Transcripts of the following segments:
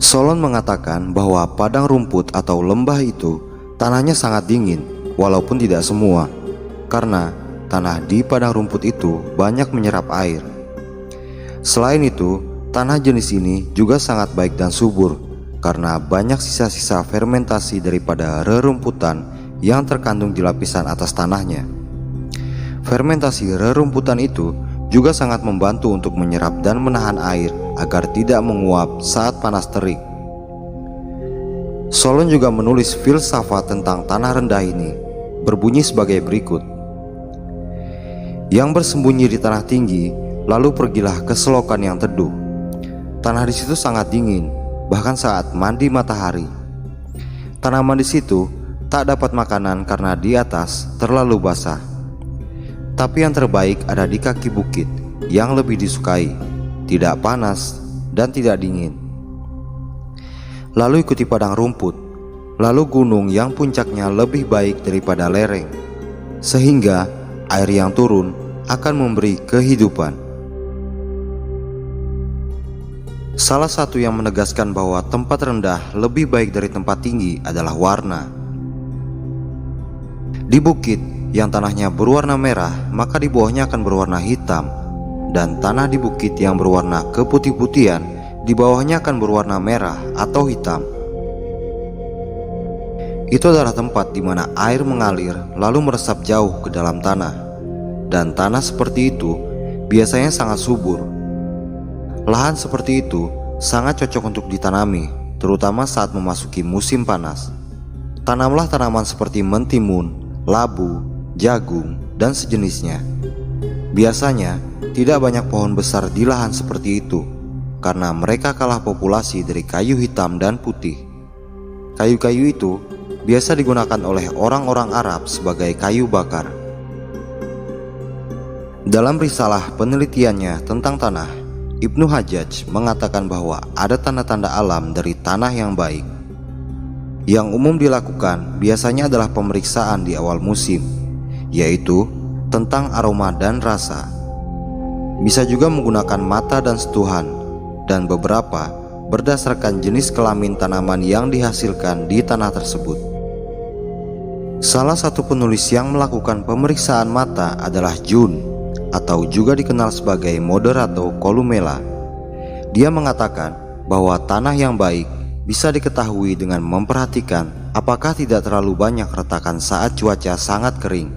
Solon mengatakan bahwa padang rumput atau lembah itu tanahnya sangat dingin, walaupun tidak semua, karena tanah di padang rumput itu banyak menyerap air. Selain itu, tanah jenis ini juga sangat baik dan subur karena banyak sisa-sisa fermentasi daripada rerumputan yang terkandung di lapisan atas tanahnya. Fermentasi rerumputan itu juga sangat membantu untuk menyerap dan menahan air agar tidak menguap saat panas terik. Solon juga menulis filsafat tentang tanah rendah ini, berbunyi sebagai berikut. Yang bersembunyi di tanah tinggi, lalu pergilah ke selokan yang teduh. Tanah di situ sangat dingin, bahkan saat mandi matahari. Tanaman di situ tak dapat makanan karena di atas terlalu basah. Tapi yang terbaik ada di kaki bukit yang lebih disukai, tidak panas dan tidak dingin. Lalu ikuti padang rumput, lalu gunung yang puncaknya lebih baik daripada lereng, sehingga air yang turun akan memberi kehidupan. Salah satu yang menegaskan bahwa tempat rendah lebih baik dari tempat tinggi adalah warna. Di bukit yang tanahnya berwarna merah, maka di bawahnya akan berwarna hitam, dan tanah di bukit yang berwarna keputih-putihan, di bawahnya akan berwarna merah atau hitam. Itu adalah tempat di mana air mengalir lalu meresap jauh ke dalam tanah, dan tanah seperti itu biasanya sangat subur. Lahan seperti itu sangat cocok untuk ditanami, terutama saat memasuki musim panas. Tanamlah tanaman seperti mentimun, labu, jagung, dan sejenisnya. Biasanya tidak banyak pohon besar di lahan seperti itu, karena mereka kalah populasi dari kayu hitam dan putih. Kayu-kayu itu biasa digunakan oleh orang-orang Arab sebagai kayu bakar. Dalam risalah penelitiannya tentang tanah, Ibnu Hajjaj mengatakan bahwa ada tanda-tanda alam dari tanah yang baik. Yang umum dilakukan biasanya adalah pemeriksaan di awal musim, yaitu tentang aroma dan rasa. Bisa juga menggunakan mata dan sentuhan, dan beberapa berdasarkan jenis kelamin tanaman yang dihasilkan di tanah tersebut. Salah satu penulis yang melakukan pemeriksaan mata adalah Jun, atau juga dikenal sebagai Moderato Columella. Dia mengatakan bahwa tanah yang baik bisa diketahui dengan memperhatikan apakah tidak terlalu banyak retakan saat cuaca sangat kering,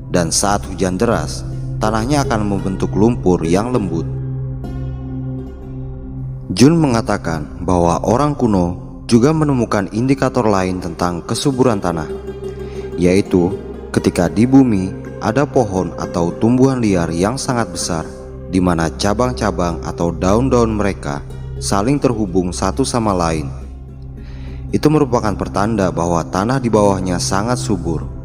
dan saat hujan deras tanahnya akan membentuk lumpur yang lembut. Jun mengatakan bahwa orang kuno juga menemukan indikator lain tentang kesuburan tanah, yaitu ketika di bumi ada pohon atau tumbuhan liar yang sangat besar, di mana cabang-cabang atau daun-daun mereka saling terhubung satu sama lain. Itu merupakan pertanda bahwa tanah di bawahnya sangat subur.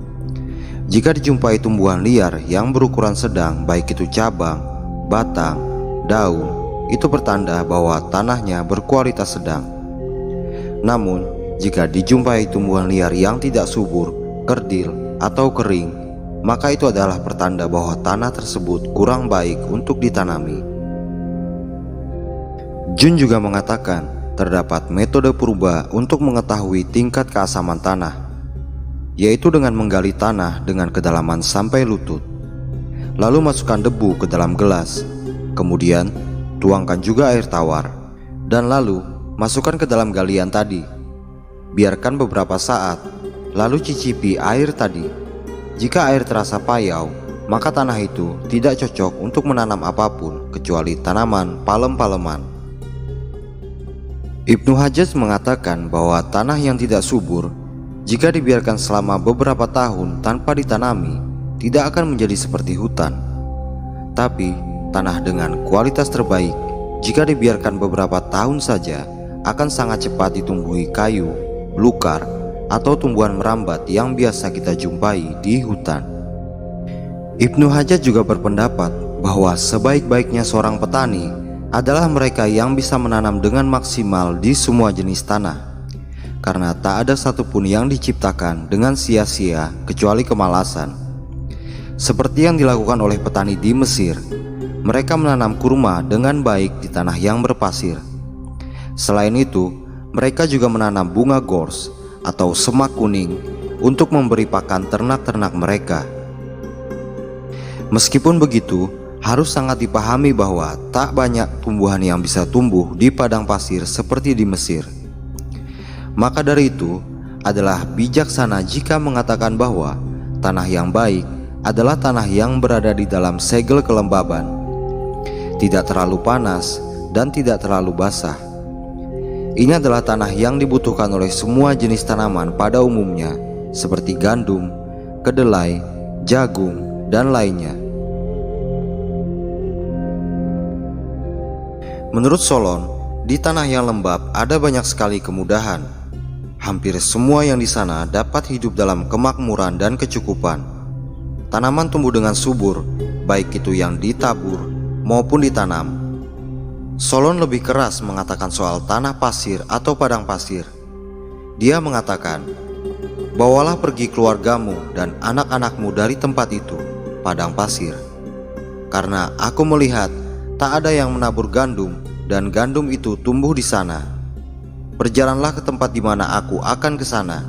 Jika dijumpai tumbuhan liar yang berukuran sedang, baik itu cabang, batang, daun, itu pertanda bahwa tanahnya berkualitas sedang. Namun, jika dijumpai tumbuhan liar yang tidak subur, kerdil, atau kering, maka itu adalah pertanda bahwa tanah tersebut kurang baik untuk ditanami. Jun juga mengatakan terdapat metode purba untuk mengetahui tingkat keasaman tanah, yaitu dengan menggali tanah dengan kedalaman sampai lutut, lalu masukkan debu ke dalam gelas, kemudian tuangkan juga air tawar, dan lalu masukkan ke dalam galian tadi. Biarkan beberapa saat, lalu cicipi air tadi. Jika air terasa payau, maka tanah itu tidak cocok untuk menanam apapun kecuali tanaman palem-paleman. Ibnu Hajjaj mengatakan bahwa tanah yang tidak subur, jika dibiarkan selama beberapa tahun tanpa ditanami, tidak akan menjadi seperti hutan. Tapi tanah dengan kualitas terbaik, jika dibiarkan beberapa tahun saja, akan sangat cepat ditumbuhi kayu, belukar, atau tumbuhan merambat yang biasa kita jumpai di hutan. Ibnu Hajjaj juga berpendapat bahwa sebaik-baiknya seorang petani adalah mereka yang bisa menanam dengan maksimal di semua jenis tanah, karena tak ada satupun yang diciptakan dengan sia-sia kecuali kemalasan. Seperti yang dilakukan oleh petani di Mesir, mereka menanam kurma dengan baik di tanah yang berpasir. Selain itu, Mereka juga menanam bunga gors atau semak kuning untuk memberi pakan ternak-ternak mereka. Meskipun begitu, harus sangat dipahami bahwa tak banyak tumbuhan yang bisa tumbuh di padang pasir seperti di Mesir. Maka dari itu, adalah bijaksana jika mengatakan bahwa tanah yang baik adalah tanah yang berada di dalam segel kelembaban, tidak terlalu panas dan tidak terlalu basah. Ini adalah tanah yang dibutuhkan oleh semua jenis tanaman pada umumnya, seperti gandum, kedelai, jagung, dan lainnya. Menurut Solon, di tanah yang lembab ada banyak sekali kemudahan. Hampir semua yang di sana dapat hidup dalam kemakmuran dan kecukupan. Tanaman tumbuh dengan subur, baik itu yang ditabur maupun ditanam. Solon lebih keras mengatakan soal tanah pasir atau padang pasir. Dia mengatakan, "Bawalah pergi keluargamu dan anak-anakmu dari tempat itu, padang pasir. Karena aku melihat tak ada yang menabur gandum dan gandum itu tumbuh di sana. Berjalanlah ke tempat di mana aku akan ke sana.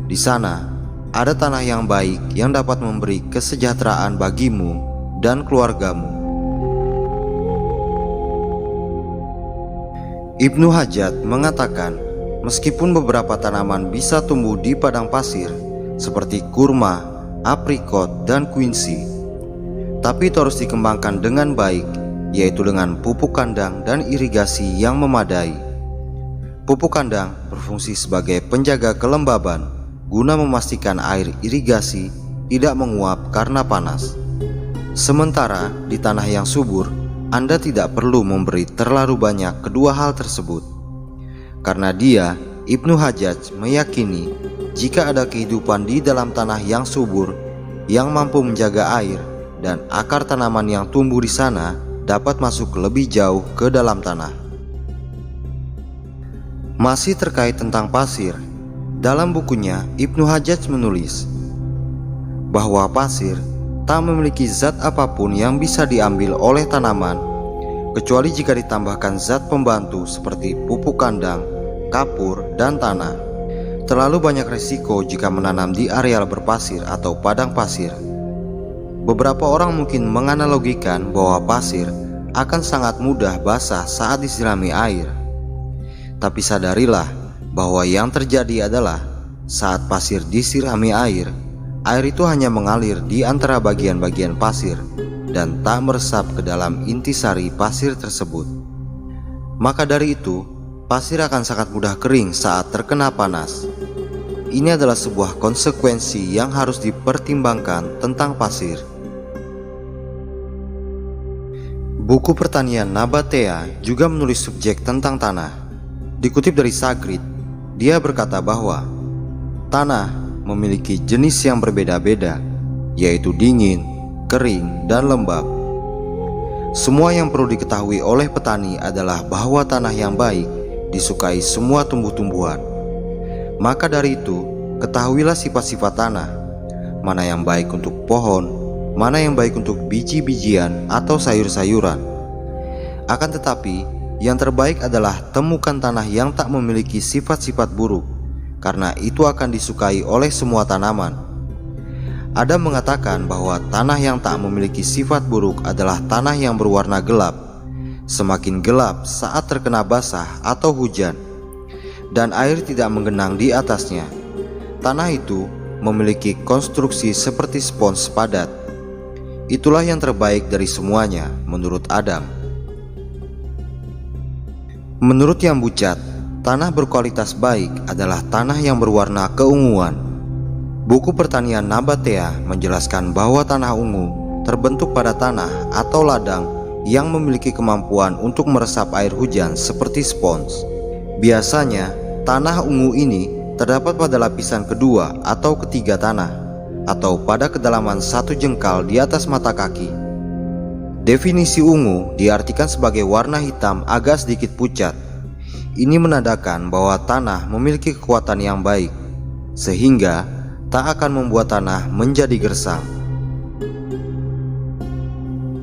Di sana ada tanah yang baik yang dapat memberi kesejahteraan bagimu dan keluargamu." Ibnu Hajjaj mengatakan, meskipun beberapa tanaman bisa tumbuh di padang pasir seperti kurma, aprikot, dan quincy, tapi itu harus dikembangkan dengan baik, yaitu dengan pupuk kandang dan irigasi yang memadai. Pupuk kandang berfungsi sebagai penjaga kelembaban guna memastikan air irigasi tidak menguap karena panas. Sementara di tanah yang subur, Anda tidak perlu memberi terlalu banyak kedua hal tersebut. Karena dia, Ibnu Hajjaj meyakini jika ada kehidupan di dalam tanah yang subur yang mampu menjaga air, dan akar tanaman yang tumbuh di sana dapat masuk lebih jauh ke dalam tanah. Masih terkait tentang pasir, dalam bukunya Ibnu Hajjaj menulis bahwa pasir tak memiliki zat apapun yang bisa diambil oleh tanaman, kecuali jika ditambahkan zat pembantu seperti pupuk kandang, kapur, dan tanah. Terlalu banyak risiko jika menanam di areal berpasir atau padang pasir. Beberapa orang mungkin menganalogikan bahwa pasir akan sangat mudah basah saat disirami air. Tapi sadarilah bahwa yang terjadi adalah saat pasir disirami air, air itu hanya mengalir di antara bagian-bagian pasir dan tak meresap ke dalam intisari pasir tersebut. Maka dari itu, pasir akan sangat mudah kering saat terkena panas. Ini adalah sebuah konsekuensi yang harus dipertimbangkan tentang pasir. Buku pertanian Nabatea juga menulis subjek tentang tanah. Dikutip dari Sagrid, dia berkata bahwa tanah memiliki jenis yang berbeda-beda, yaitu dingin, kering, dan lembab. Semua yang perlu diketahui oleh petani adalah bahwa tanah yang baik disukai semua tumbuh-tumbuhan. Maka dari itu, ketahuilah sifat-sifat tanah, mana yang baik untuk pohon, mana yang baik untuk biji-bijian atau sayur-sayuran. Akan tetapi, yang terbaik adalah temukan tanah yang tak memiliki sifat-sifat buruk, karena itu akan disukai oleh semua tanaman. Adam mengatakan bahwa tanah yang tak memiliki sifat buruk adalah tanah yang berwarna gelap, semakin gelap saat terkena basah atau hujan, dan air tidak menggenang di atasnya. Tanah itu memiliki konstruksi seperti spons padat. Itulah yang terbaik dari semuanya menurut Adam. Menurut Yang Bucat, tanah berkualitas baik adalah tanah yang berwarna keunguan. Buku pertanian Nabatea menjelaskan bahwa tanah ungu terbentuk pada tanah atau ladang yang memiliki kemampuan untuk meresap air hujan seperti spons. Biasanya, tanah ungu ini terdapat pada lapisan kedua atau ketiga tanah, atau pada kedalaman 1 jengkal di atas mata kaki. Definisi ungu diartikan sebagai warna hitam agak sedikit pucat. Ini menandakan bahwa tanah memiliki kekuatan yang baik, sehingga tak akan membuat tanah menjadi gersang.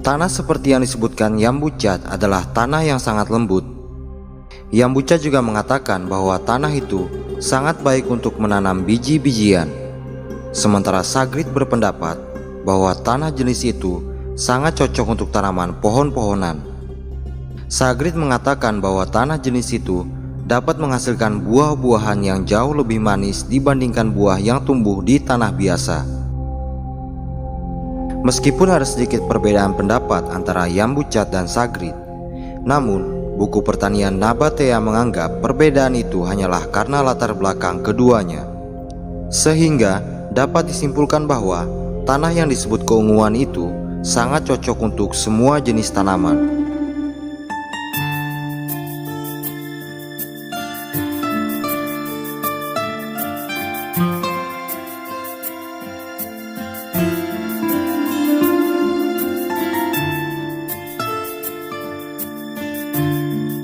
Tanah seperti yang disebutkan Yang Bucat adalah tanah yang sangat lembut. Yambucha juga mengatakan bahwa tanah itu sangat baik untuk menanam biji-bijian. Sementara Sagrid berpendapat bahwa tanah jenis itu sangat cocok untuk tanaman pohon-pohonan. Sagrid mengatakan bahwa tanah jenis itu dapat menghasilkan buah-buahan yang jauh lebih manis dibandingkan buah yang tumbuh di tanah biasa. Meskipun ada sedikit perbedaan pendapat antara Yambucha dan Sagrid, namun buku pertanian Nabatea menganggap perbedaan itu hanyalah karena latar belakang keduanya. Sehingga dapat disimpulkan bahwa tanah yang disebut keunguan itu sangat cocok untuk semua jenis tanaman.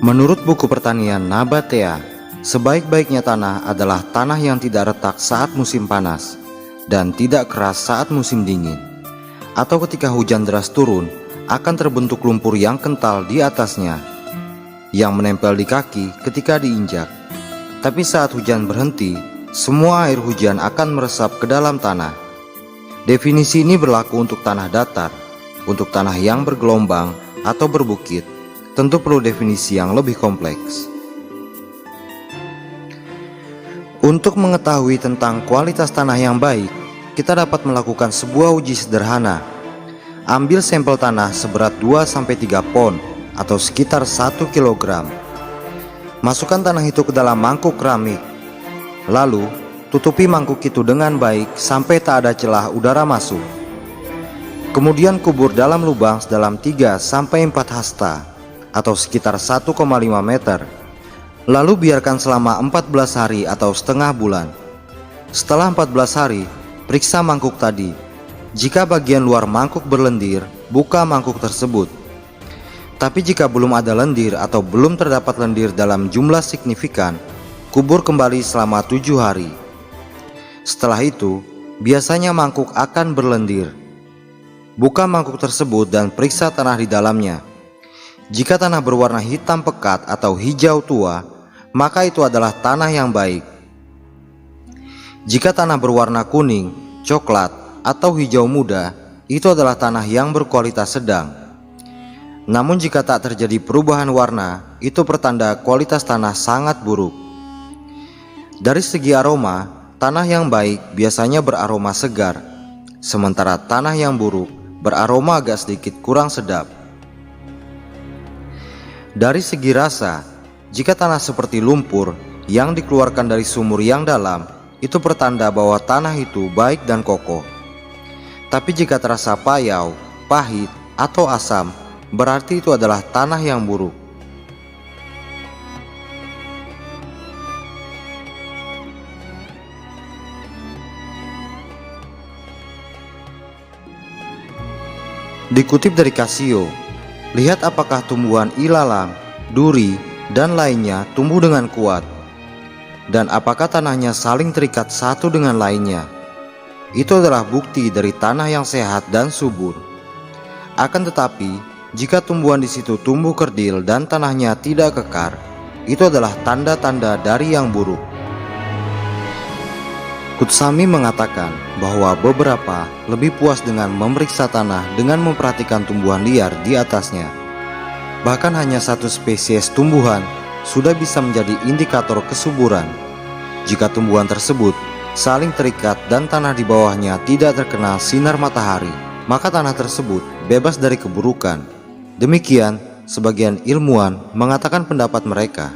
Menurut buku pertanian Nabatea, sebaik-baiknya tanah adalah tanah yang tidak retak saat musim panas dan tidak keras saat musim dingin. Atau ketika hujan deras turun, akan terbentuk lumpur yang kental di atasnya yang menempel di kaki ketika diinjak. Tapi saat hujan berhenti, semua air hujan akan meresap ke dalam tanah. Definisi ini berlaku untuk tanah datar. Untuk tanah yang bergelombang atau berbukit, tentu perlu definisi yang lebih kompleks. Untuk mengetahui tentang kualitas tanah yang baik, kita dapat melakukan sebuah uji sederhana. Ambil sampel tanah seberat 2-3 pon atau sekitar 1 kg. Masukkan tanah itu ke dalam mangkuk keramik. Lalu, tutupi mangkuk itu dengan baik sampai tak ada celah udara masuk. Kemudian kubur dalam lubang sedalam 3-4 hasta atau sekitar 1,5 meter. Lalu biarkan selama 14 hari atau setengah bulan. Setelah 14 hari, periksa mangkuk tadi. Jika bagian luar mangkuk berlendir, buka mangkuk tersebut. Tapi jika belum ada lendir atau belum terdapat lendir dalam jumlah signifikan, kubur kembali selama 7 hari. Setelah itu, biasanya mangkuk akan berlendir. Buka mangkuk tersebut dan periksa tanah di dalamnya. Jika tanah berwarna hitam pekat atau hijau tua, maka itu adalah tanah yang baik. Jika tanah berwarna kuning, coklat, atau hijau muda, itu adalah tanah yang berkualitas sedang. Namun jika tak terjadi perubahan warna, itu pertanda kualitas tanah sangat buruk. Dari segi aroma, tanah yang baik biasanya beraroma segar, sementara tanah yang buruk beraroma agak sedikit kurang sedap. Dari segi rasa, jika tanah seperti lumpur yang dikeluarkan dari sumur yang dalam, itu pertanda bahwa tanah itu baik dan kokoh. Tapi jika terasa payau, pahit, atau asam, berarti itu adalah tanah yang buruk. Dikutip dari Casio, lihat apakah tumbuhan ilalang, duri, dan lainnya tumbuh dengan kuat, dan apakah tanahnya saling terikat satu dengan lainnya. Itu adalah bukti dari tanah yang sehat dan subur. Akan tetapi, jika tumbuhan di situ tumbuh kerdil dan tanahnya tidak kekar, itu adalah tanda-tanda dari yang buruk. Kutsami mengatakan bahwa beberapa lebih puas dengan memeriksa tanah dengan memperhatikan tumbuhan liar di atasnya. Bahkan hanya satu spesies tumbuhan sudah bisa menjadi indikator kesuburan. Jika tumbuhan tersebut saling terikat dan tanah di bawahnya tidak terkena sinar matahari, maka tanah tersebut bebas dari keburukan. Demikian, sebagian ilmuwan mengatakan pendapat mereka.